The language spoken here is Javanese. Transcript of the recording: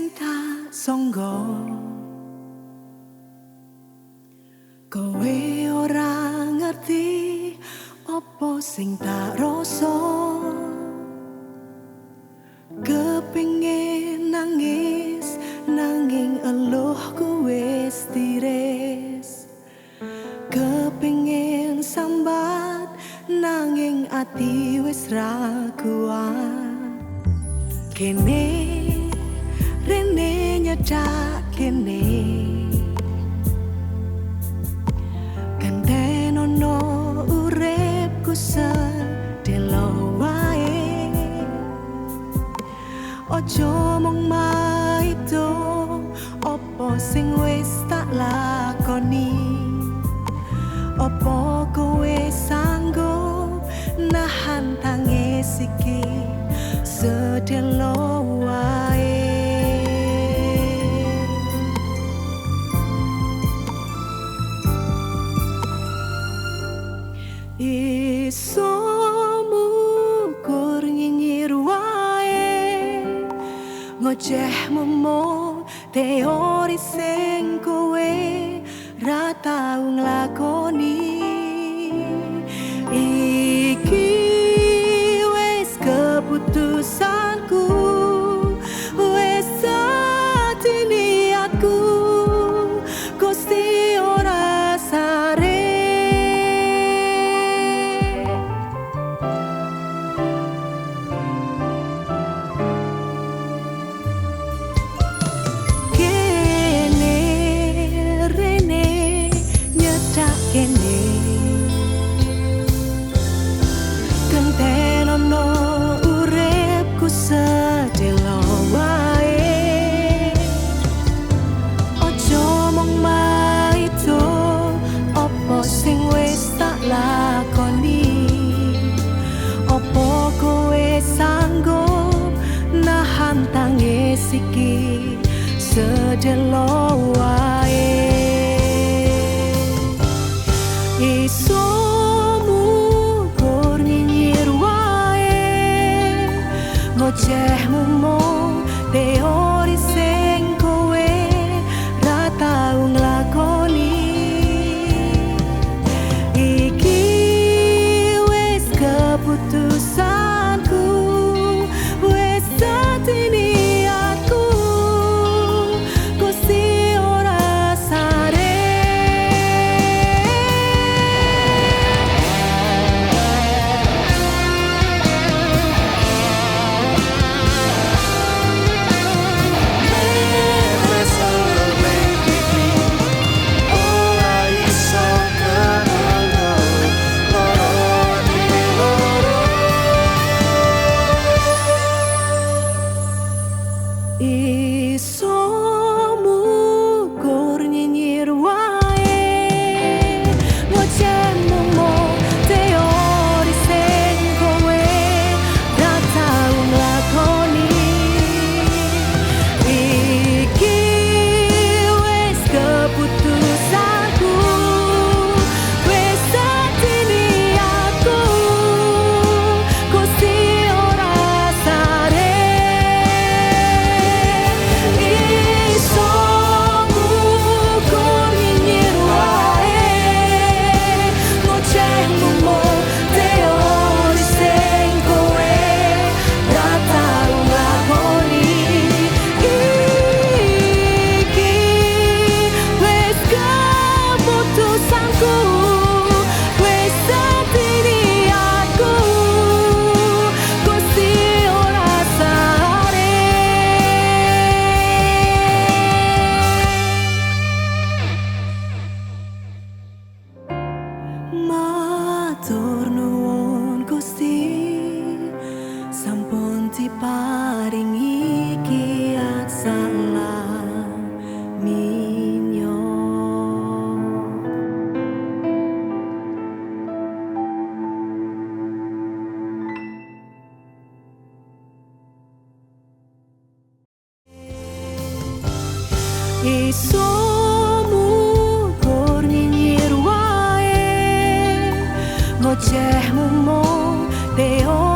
sing tak sangga kowe ora ngerti apa sing tak rasa. Kepingin nangis nanging eluhku wis tires. Kepingin sambat nanging ati wis ra kuat. Kene rene nyedak kene kantenono uripku sedelo wae. Ojo mung maido opo sing wis tak lakoni. Opo kowe sanggup nahan tangis iki sedelo wae. Isomu kur nyinyir wae ngoceh mung teori sing kowe ra tau nglakoni. Iki wis keputusanku, wis dadi niatku, Gusti ora sare. Kene rene nyedak kene kantenono uripku sedelo wae. Ojo mung maido opo sing wis tak lakoni. Opo kowe sanggup nahan tangis iki sedelo wae. Isomu kur nyinyir wae ngoceh mung teori sing kowe ra tau nglakoni. Iki wis keputusanku, wis dadi niatku, Gusti ora sare. Isomu kur nyinyir wae ngoceh mung teori sing kowe ra tau nglakoni. Iki wis keputusanku, wis dadi niatku, Gusti ora sare. Isomu kur nyinyir wae ngoceh mung teori sing kowe ra tau nglakoni. Iki wis keputusanku, wis dadi niatku, Gusti ora sare. Matur nuwun Gusti, sampun diparingi kiat salam minyo. Isomu kur nyinyir wae ngoceh mung teori